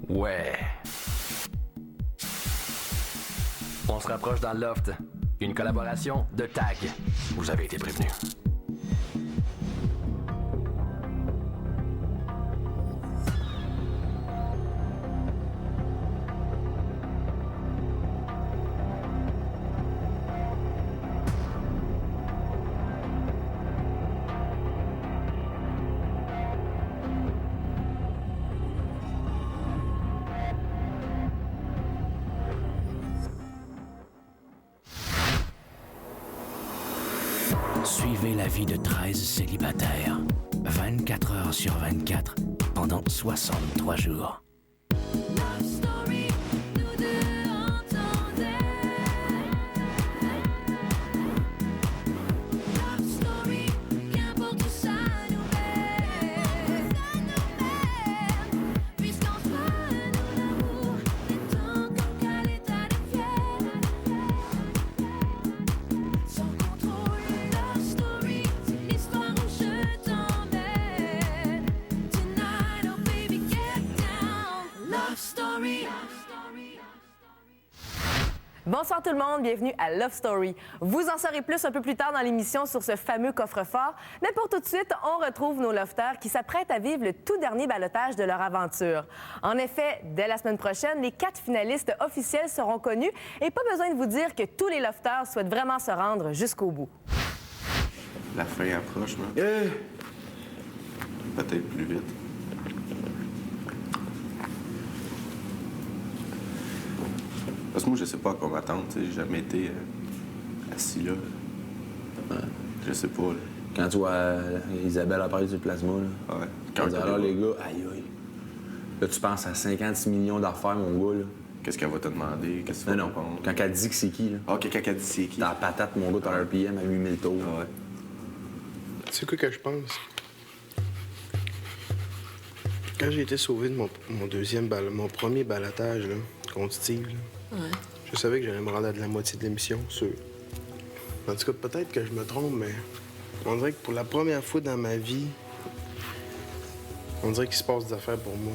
Ouais. On se rapproche dans le loft. Une collaboration de TAG. Vous avez été prévenus. Suivez la vie de 13 célibataires, 24 heures sur 24, pendant 63 jours. Bonsoir tout le monde, bienvenue à Love Story. Vous en saurez plus un peu plus tard dans l'émission sur ce fameux coffre-fort, mais pour tout de suite, on retrouve nos lofters qui s'apprêtent à vivre le tout dernier ballottage de leur aventure. En effet, dès la semaine prochaine, les 4 finalistes officiels seront connus et pas besoin de vous dire que tous les lofters souhaitent vraiment se rendre jusqu'au bout. La fin approche, man. Peut-être plus vite. Parce que moi, je sais pas à quoi m'attendre. J'ai jamais été assis là. Ouais. Je sais pas. Là. Quand tu vois Isabelle a parlé du plasma, là. Ouais. Quand alors les gars, aïe aïe. Là, tu penses à 56 millions d'affaires, mon gars, là. Qu'est-ce qu'elle va te demander? Qu'est-ce que tu vas Non, répondre? quand elle dit que c'est qui, là. Ah, OK, quand elle dit c'est qui? Dans la patate, mon gars, t'as un RPM à 8000 tours. Ah ouais. C'est quoi que je pense? Quand j'ai été sauvé de mon premier balotage, là, contre Steve, là, je savais que j'allais me rendre à de la moitié de l'émission, sûr. En tout cas, peut-être que je me trompe, mais on dirait que pour la première fois dans ma vie, on dirait qu'il se passe des affaires pour moi.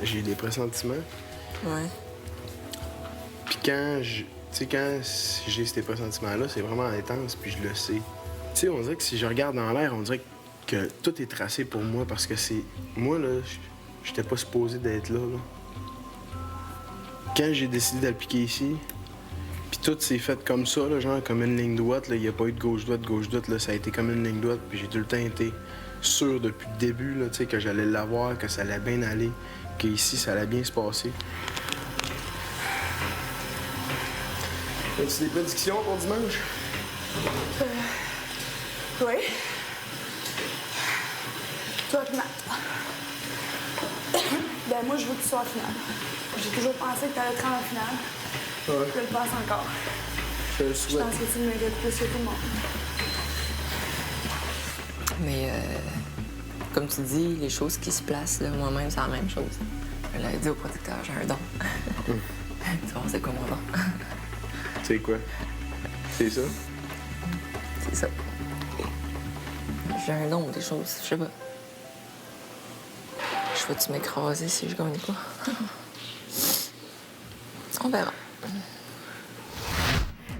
J'ai des pressentiments. Ouais. Puis quand j'ai ces pressentiments-là, c'est vraiment intense, puis je le sais. Tu sais, on dirait que si je regarde dans l'air, on dirait que tout est tracé pour moi, parce que c'est... Moi, là, j'étais pas supposé d'être là. Quand j'ai décidé d'appliquer ici, puis tout s'est fait comme ça, là, genre comme une ligne droite, il n'y a pas eu de gauche-droite, là, ça a été comme une ligne droite, puis j'ai tout le temps été sûr depuis le début, là, que j'allais l'avoir, que ça allait bien aller, qu'ici, ça allait bien se passer. As-tu des prédictions pour dimanche? Oui. Toi, Matt. Ben, moi, je veux que tu sois en finale. J'ai toujours pensé que tu allais te rendre en finale. Ouais. Je le pense encore. Je le Je souhaite. pense que tu le mérites plus que tout le monde. Mais comme tu dis, les choses qui se placent, là, moi-même, c'est la même chose. Je l'avais dit au producteur, j'ai un don. Tu vas voir, c'est quoi mon don? C'est quoi? C'est ça? C'est ça. J'ai un don des choses, je sais pas. Je vais-tu m'écraser si je gagne pas? On verra.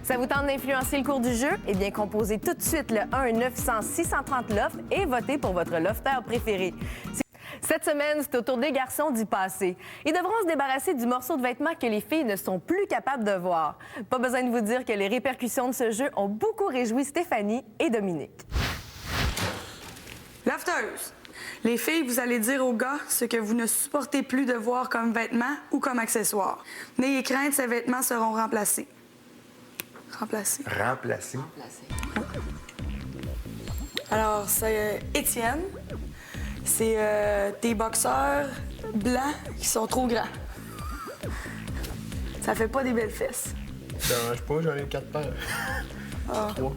Ça vous tente d'influencer le cours du jeu? Eh bien, composez tout de suite le 1-900-630-LOFT et votez pour votre lofter préféré. Cette semaine, c'est au tour des garçons d'y passer. Ils devront se débarrasser du morceau de vêtement que les filles ne sont plus capables de voir. Pas besoin de vous dire que les répercussions de ce jeu ont beaucoup réjoui Stéphanie et Dominique. Lofters, les filles, vous allez dire aux gars ce que vous ne supportez plus de voir comme vêtements ou comme accessoires. N'ayez crainte, ces vêtements seront remplacés. Remplacés. Remplacé. Alors, c'est Étienne. C'est tes boxeurs blancs qui sont trop grands. Ça fait pas des belles fesses. Ça dérange pas, j'en ai 4 paires. Ah. 3.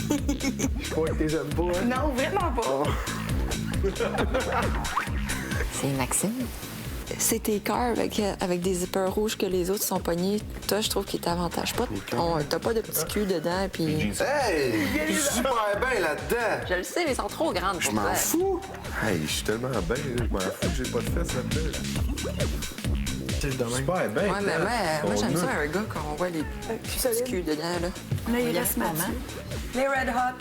Je crois que t'es aimes pas, hein? Non, vraiment pas. C'est Maxime. c'est tes cœurs avec des zippers rouges que les autres sont pognés. Toi, je trouve qu'ils t'avantagent pas. T'as pas de petit cul dedans, puis... Hey! Je suis super bien là-dedans! Je le sais, mais ils sont trop grandes Je pour toi. m'en fous! Hey, je suis tellement bien, je m'en fous que j'ai pas de fesses là-dedans. C'est demain. Super bien! Ouais, mais moi j'aime ça, un gars, quand on voit les petits culs dedans, là. Là, il reste Mathieu. Les Red Hot.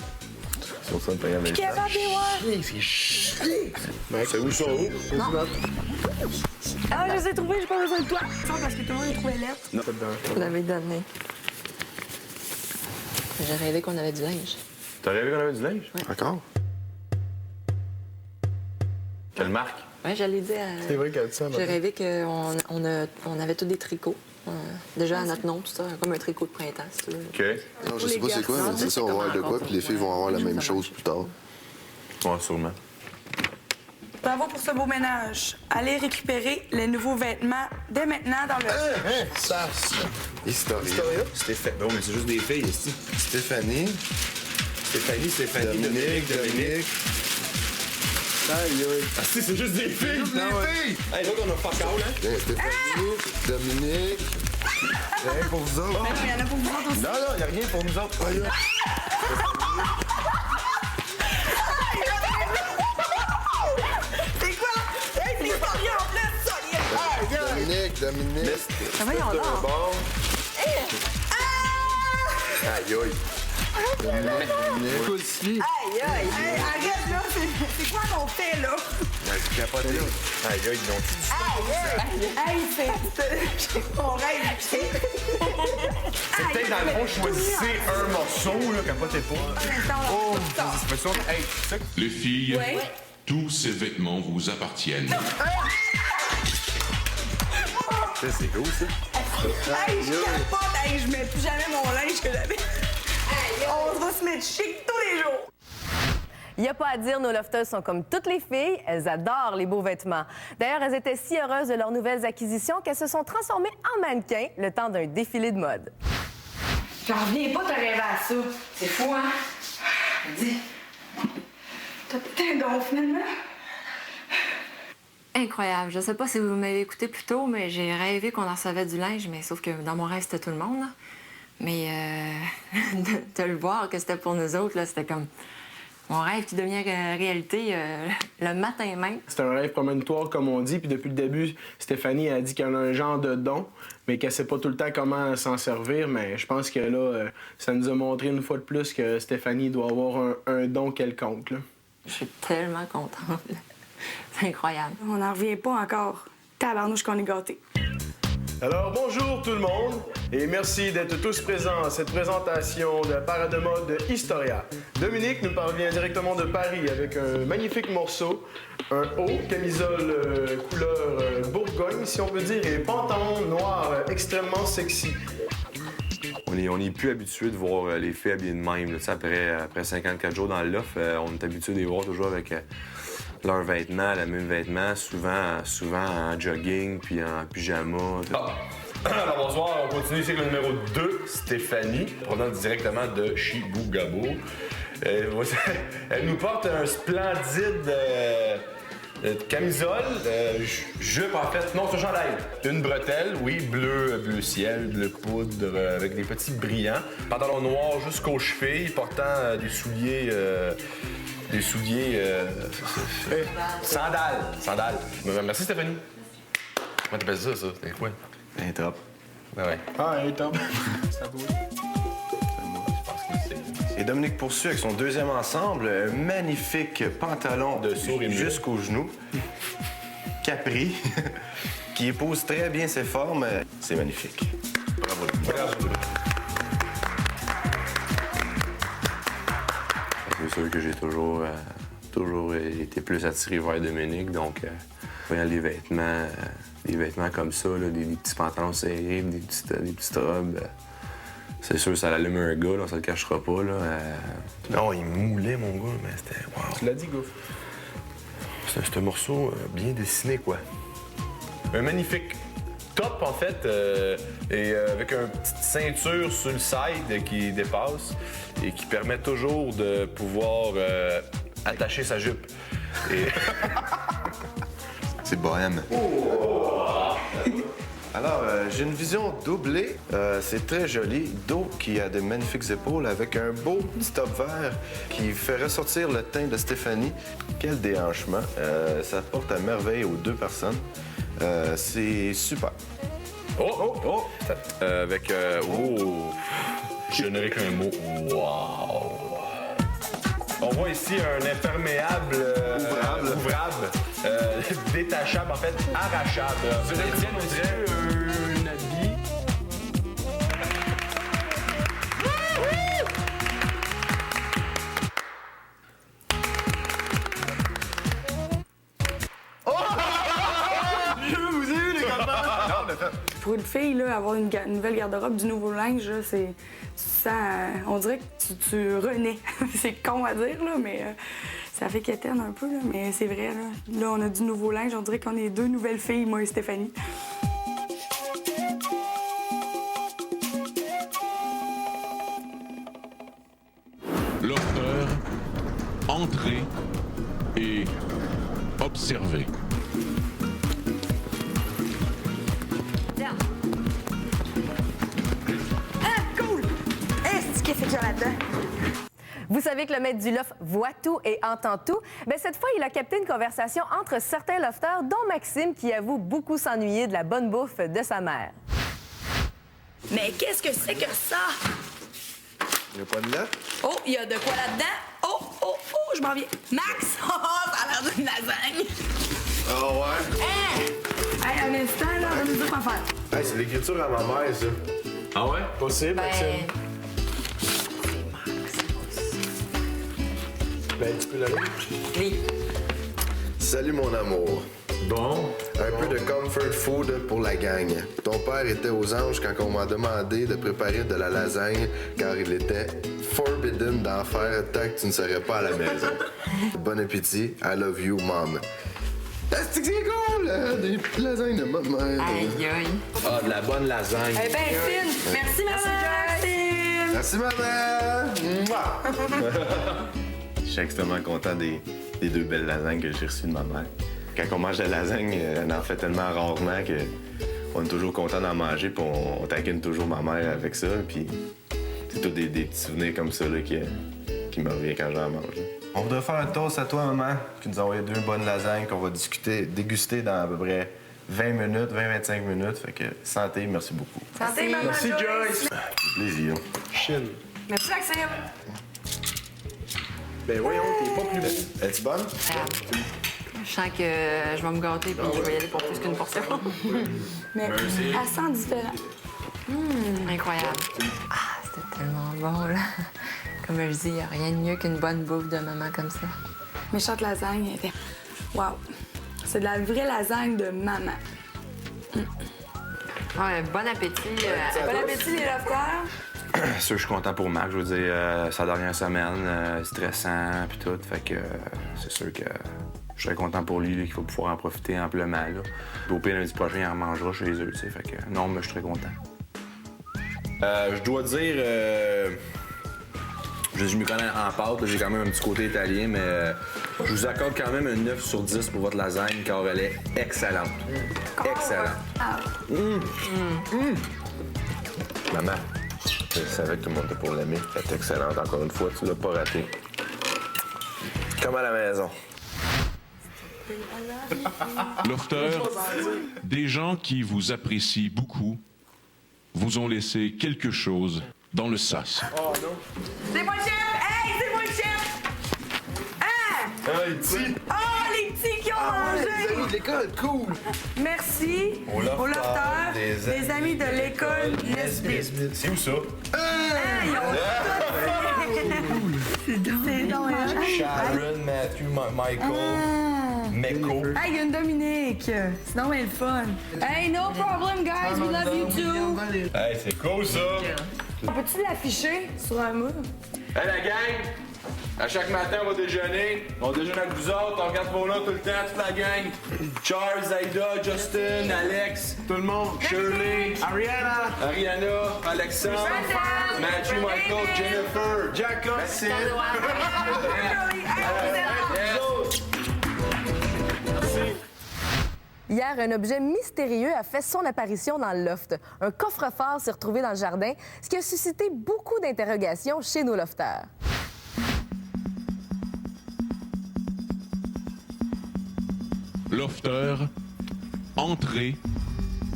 Sur ça, t'as Puis capable de les voir. C'est chier! C'est où ça? Où? Non. Ah, je les ai trouvés, j'ai pas besoin de toi. Ça, parce que tout le monde les trouvait lettres. Je l'avais donné. J'ai rêvé qu'on avait du linge. T'as rêvé qu'on avait du linge? Encore? Quelle marque? Ouais, j'allais dire. C'est vrai qu'elle dit ça. J'ai rêvé qu'on avait tous des tricots. Déjà à notre nom, tout ça, comme un tricot de printemps, si tu veux. OK. Non, je sais pas c'est quoi, mais c'est ça, on va avoir de quoi, puis les filles vont avoir la même chose plus tard. Ouais, sûrement. Bravo pour ce beau ménage. Allez récupérer les nouveaux vêtements dès maintenant dans le... Ça, Historia. Stéphanie. Bon, mais c'est juste des filles ici. Stéphanie. Dominique. Aïe, aïe. Ah, si, c'est juste des filles! Juste des filles! Hey, donc on a fuck out, hein? Stéphanie, Dominique. Rien pour vous autres. Il y en a pour vous autres aussi. Non, y a rien pour nous autres. Aïe, C'est quoi? Hey, c'est pas rien en plus, ça! Dominique. Ça va, y en a. Aïe, aïe. Dominique. Aïe, aïe! Hey, arrête, là! C'est quoi qu'on fait, là? J'ai capoté. Aïe, aïe, ils ont Hey, c'est mon rêve, c'est... peut-être dans le fond, choisissez un morceau, là, capotez pas. Oh, c'est ça. Hey, ça. Les filles, Ouais. tous ces vêtements vous appartiennent. Ça, c'est cool, ça. Hey, je capote! Hey, je mets plus jamais mon linge que j'avais. On va se mettre chic tous les jours. Il n'y a pas à dire, nos lofteuses sont comme toutes les filles. Elles adorent les beaux vêtements. D'ailleurs, elles étaient si heureuses de leurs nouvelles acquisitions qu'elles se sont transformées en mannequins le temps d'un défilé de mode. J'en reviens pas, t'as rêvé à ça. C'est fou, hein? Dis, t'as peut-être un don, finalement? Incroyable. Je sais pas si vous m'avez écouté plus tôt, mais j'ai rêvé qu'on en recevait du linge, mais sauf que dans mon rêve, c'était tout le monde, là. Mais de le voir que c'était pour nous autres, là, c'était comme mon rêve qui devient réalité le matin même. C'est un rêve promonitoire, comme on dit. Puis depuis le début, Stéphanie a dit qu'elle a un genre de don, mais qu'elle sait pas tout le temps comment s'en servir. Mais je pense que là, ça nous a montré une fois de plus que Stéphanie doit avoir un don quelconque, là. Je suis tellement contente. C'est incroyable. On n'en revient pas encore. Tabarnouche qu'on est gâtés. Alors bonjour tout le monde et merci d'être tous présents à cette présentation de la parade de mode de Historia. Dominique nous parvient directement de Paris avec un magnifique morceau, un haut, camisole couleur Bourgogne si on peut dire, et pantalon noir extrêmement sexy. On est plus habitué de voir les filles habillées de même. Là. Après 54 jours dans le loft, on est habitué de les voir toujours avec leurs vêtements, le même vêtement, souvent en jogging puis en pyjama. Alors bonsoir, on continue ici avec le numéro 2, Stéphanie, provenant directement de Chibougamau. Elle nous porte un splendide camisole, jupe en fait, non c'est un chandail, une bretelle, oui, bleu ciel, bleu poudre, avec des petits brillants, pantalon noir jusqu'aux chevilles, portant des souliers... Sandales. Merci Stéphanie. Comment t'appelles ça? C'est quoi? Un top. Ouais. Ah, hey, top. Ça vaut. Et Dominique poursuit avec son deuxième ensemble, un magnifique pantalon De sourd et muet. jusqu'aux genoux, Capri, qui épouse très bien ses formes. C'est magnifique. Bravo. C'est sûr que j'ai toujours été plus attiré vers Dominique, donc voyant les vêtements comme ça, là, des petits pantalons serrés, des petites robes, c'est sûr ça allume un gars, là, on se le cachera pas. Là, Non, il moulait mon gars, mais c'était... Wow. Tu l'as dit, Gouf. C'est un morceau bien dessiné, quoi. Un magnifique top, en fait, et avec une petite ceinture sur le side qui dépasse et qui permet toujours de pouvoir attacher sa jupe. Et... C'est bohème. Alors, j'ai une vision doublée. C'est très joli. Do qui a de magnifiques épaules avec un beau petit top vert qui fait ressortir le teint de Stéphanie. Quel déhanchement. Ça porte à merveille aux deux personnes. C'est super. Avec... Je n'aurais qu'un mot. Wow! On voit ici un imperméable ouvrable, détachable, en fait, arrachable. On dirait un habit. Pour une fille, là, avoir une nouvelle garde-robe, du nouveau linge, là, c'est... Tu sens... on dirait que tu renais. C'est con à dire, là, mais ça fait quétaine un peu, là, mais c'est vrai, là. Là, on a du nouveau linge, on dirait qu'on est deux nouvelles filles, moi et Stéphanie. Lofter, entrez et observez. Qu'est-ce qu'il y a là-dedans? Vous savez que le maître du loft voit tout et entend tout. Bien, cette fois, il a capté une conversation entre certains lofters, dont Maxime, qui avoue beaucoup s'ennuyer de la bonne bouffe de sa mère. Mais qu'est-ce que c'est que ça? Il n'y a pas de lettre? Oh, il y a de quoi là-dedans? Oh, je m'en viens. Max! Oh, ça a l'air d'une lasagne! Ah ouais? Hey, un instant, là, on va nous dire quoi faire. Hey, c'est l'écriture à ma mère, ça. Ah ouais? Possible, Maxime? Ben, tu peux l'aller? Oui. Salut, mon amour. Bon. Un peu de comfort food pour la gang. Ton père était aux anges quand on m'a demandé de préparer de la lasagne, car il était forbidden d'en faire tant que tu ne serais pas à la maison. Bon appétit. I love you, mom. C'est cool, des lasagnes de ma mère. Aïe, aïe. Ah, de la bonne lasagne. Eh bien, fine. Merci, Maxime. Merci, maman. Mouah. Je suis extrêmement content des deux belles lasagnes que j'ai reçues de ma mère. Quand on mange de la lasagne, on en fait tellement rarement qu'on est toujours content d'en manger, puis on taquine toujours ma mère avec ça. Puis c'est tous des petits souvenirs comme ça là, qui me reviennent quand j'en mange. Là. On voudrait faire un toast à toi, maman, qui nous a envoyé 2 bonnes lasagnes qu'on va déguster dans à peu près 20 minutes, 20-25 minutes. Fait que santé, merci beaucoup. Santé, maman. Merci, Joyce. Plaisir. Chine. Merci, Maxime. Ben voyons, t'es pas plus beau. Es-tu bonne? Je sens que je vais me gâter puis je vais y aller pour plus qu'une portion. Mais elle sent différent. Incroyable. Ah, c'était tellement bon, là. Comme je dis, il n'y a rien de mieux qu'une bonne bouffe de maman comme ça. Méchante lasagne. Elle était... Wow. C'est de la vraie lasagne de maman. Ouais, bon appétit. Bon appétit, les lofters. Ça, je suis content pour Marc. Je veux dire, sa dernière semaine, stressant, puis tout. Fait que c'est sûr que je serais content pour lui, qu'il va pouvoir en profiter amplement, là. Puis au pire, lundi prochain, il en mangera chez eux, tu sais. Fait que non, mais je suis très content. Je dois dire... je me connais en pâte, j'ai quand même un petit côté italien, mais je vous accorde quand même un 9 sur 10 pour votre lasagne, car elle est excellente. Excellente. Maman, je savais que tout le monde était pour l'aimer. Elle est excellente, encore une fois, tu l'as pas raté. Comme à la maison. Lofter, des gens qui vous apprécient beaucoup vous ont laissé quelque chose dans le sas. C'est moi le chef! Hey, c'est moi le chef! Hein? Ah, les petits! Oh, les petits qui ont mangé! Les amis de l'école, cool! Merci aux lofters, des amis de l'école Nesbitt. C'est où ça? Ils ont C'est donc, Sharon, Matthew, Michael, Meko. Hey, il y a une Dominique. C'est donc bien le fun. Hey, no problem, guys. We love you too. Hey, c'est cool ça! Peux-tu l'afficher sur un mur? Hey la gang! À chaque matin, on va déjeuner. On déjeune avec vous autres, on regarde vos noms tout le temps, toute la gang. Charles, Zaida, Justin, Alex, tout le monde. Shirley, Ariana, Alexandre, Matthew, Michael, Jennifer, Jacob, Maxime. Hier, un objet mystérieux a fait son apparition dans le loft. Un coffre-fort s'est retrouvé dans le jardin, ce qui a suscité beaucoup d'interrogations chez nos lofteurs. Lofter, entrez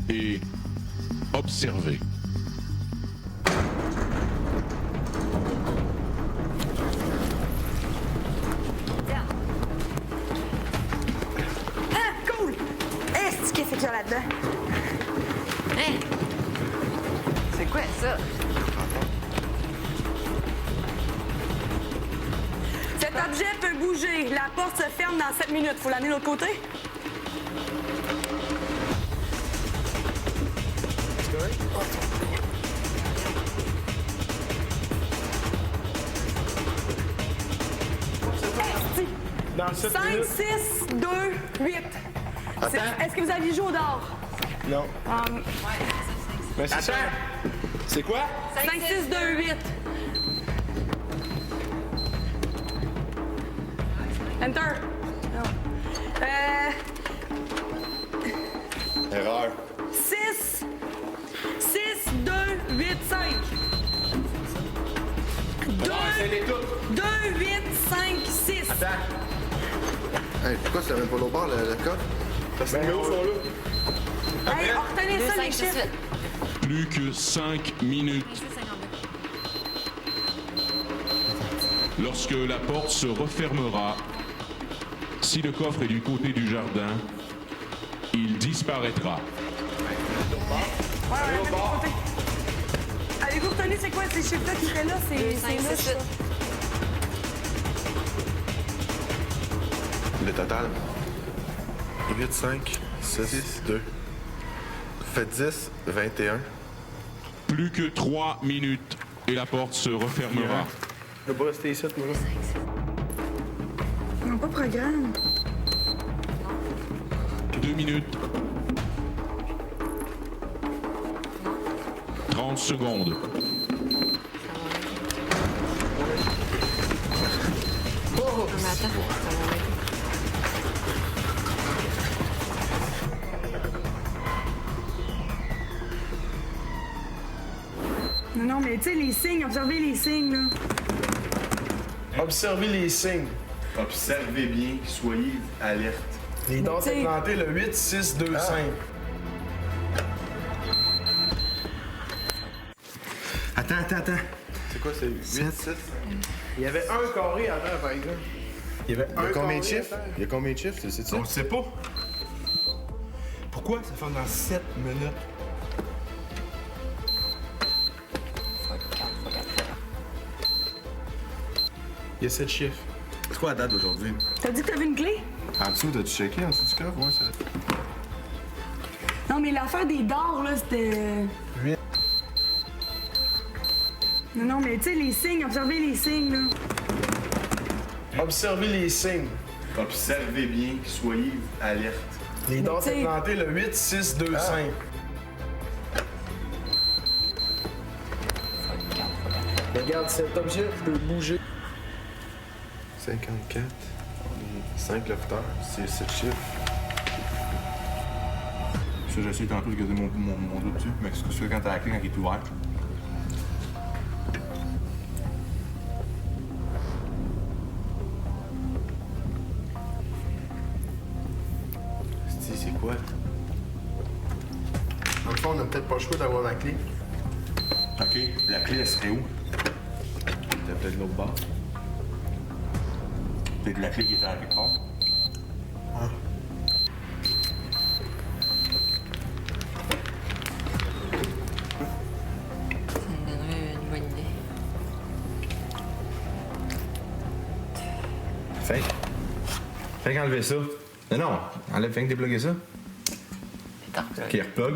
et observez. Ah, cool! Qu'est-ce qu'il y a là-dedans? Hein? C'est quoi ça? Cet objet peut bouger. La porte se ferme dans 7 minutes. Faut l'amener de l'autre côté? Dans 7 5, minutes. 6, 2, 8. Attends. Est-ce que vous avez joué au dard? Non. Mais c'est ça. C'est quoi? 5, 6, 2, 8. Enter. Non. Erreur. 6, 6, 2, 8, 5. 2, 2, 8, 5, 6. Attends. Hey, pourquoi ça n'avait pas l'autre bord, le coffre? Parce que les numéros sont là. Hey, retenez ça, les 2, 5, 6, chiffres. 8. Plus que 5 minutes. Lorsque la porte se refermera, si le coffre est du côté du jardin, il disparaîtra. Ouais, de l'autre côté. Avez-vous retenu c'est quoi ces chiffres-là qui étaient là? 2, 5, 6, 8. Le total. 8, 5, 6, 2. Faites 10, 21. Plus que 3 minutes et la porte se refermera. Je vais pas rester ici, moi. Non, pas programme. 2 minutes. 30 secondes. Non, mais attends, ça va arrêter. Non, mais tu sais, les signes, observez les signes, là. Observez les signes. Observez bien, soyez alerte. Les dates t'sais- implantées, le 8, 6, 2, 5. Attends. C'est quoi, c'est 8, 6? Il y avait un carré avant, par exemple. Il y avait Il y a combien de carré chiffres? à terre. Il y a combien de chiffres, c'est ça? On le sait pas. Pourquoi ça fait dans 7 minutes? Il y a 7 chiffres. C'est quoi la date d'aujourd'hui? T'as dit que t'avais une clé? En dessous, t'as-tu checké en dessous du coffre? Ouais, ça. Non, mais l'affaire des dards, là, c'était... Oui. Non, mais tu sais, les signes, observez les signes, là. Observez les signes. Observez bien, soyez alerte. Les dates t'sais- implantées, le 8, 6, 2, 5. Regarde, cet objet peut bouger. 54. On est 5 lofters, c'est 7 chiffres. Ça, j'essaie tantôt de garder mon doigt dessus, mais c'est quand t'as la clé, quand il est ouvert. C'est quoi? Dans le fond, on n'a peut-être pas le choix d'avoir la clé. OK. La clé, elle serait où? T'as peut-être l'autre bord. Peut-être la clé qui était à quelque part. Ça me donnerait une bonne idée. Fait qu'enlever ça. Non, enlève, fais que dépluguer ça. Attends. OK, replug.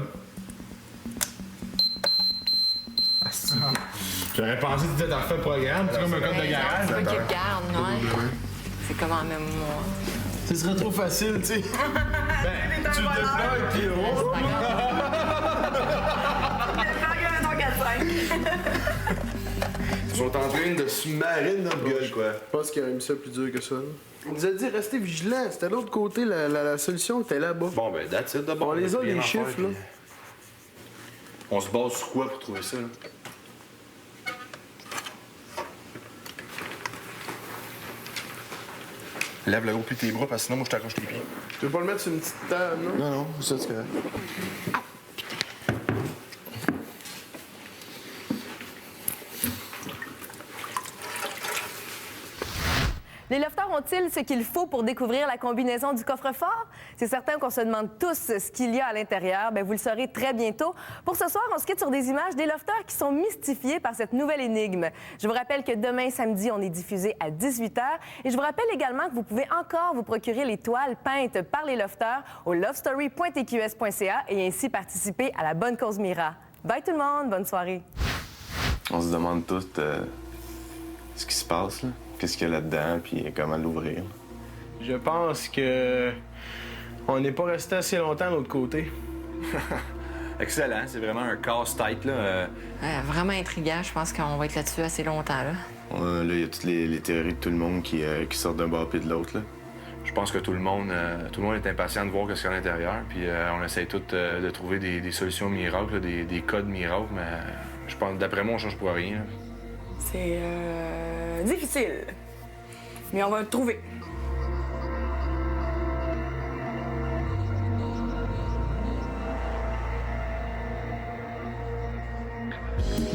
Ah, c'est- J'aurais pensé que tu étais refait le programme, c'est comme un code de garage. C'est pas qu'il regarde, ouais. C'est comme en même mois. Ce serait trop facile, tu sais. Ben, tu le déploies, puis oh! sont en train de se marrer de notre gueule, quoi. Je pense qu'il aurait mis ça plus dur que ça. On nous a dit rester vigilants. C'était de l'autre côté, la solution était là-bas. Bon, ben, that's it d'abord. On les a, Rien les à chiffres, faire, là. puis On se base sur quoi pour trouver ça, là? Lève le haut plus tes bras, parce que sinon, moi, je t'accroche les pieds. Tu veux pas le mettre sur une petite table, non? Non, ça, c'est correct. Les lofters ont-ils ce qu'il faut pour découvrir la combinaison du coffre-fort? C'est certain qu'on se demande tous ce qu'il y a à l'intérieur. Bien, vous le saurez très bientôt. Pour ce soir, on se quitte sur des images des lofters qui sont mystifiés par cette nouvelle énigme. Je vous rappelle que demain, samedi, on est diffusé à 18h. Et je vous rappelle également que vous pouvez encore vous procurer les toiles peintes par les lofters au lovestory.tqs.ca et ainsi participer à la bonne cause Mira. Bye tout le monde, bonne soirée. On se demande tous ce qui se passe, là. Qu'est-ce qu'il y a là-dedans, puis comment l'ouvrir. Je pense que on n'est pas resté assez longtemps de l'autre côté. Excellent, c'est vraiment un casse-tête, là. Vraiment intriguant. Je pense qu'on va être là-dessus assez longtemps, là. Là, il y a toutes les théories de tout le monde qui sortent d'un bord puis de l'autre, là. Je pense que tout le monde est impatient de voir ce qu'il y a à l'intérieur, puis on essaie tous de trouver des solutions miracles, là, des codes miracles, mais je pense, d'après moi, on change pour rien, là. C'est difficile, mais on va le trouver.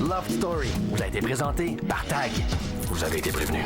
Love Story vous a été présenté par TAG. Vous avez été prévenus.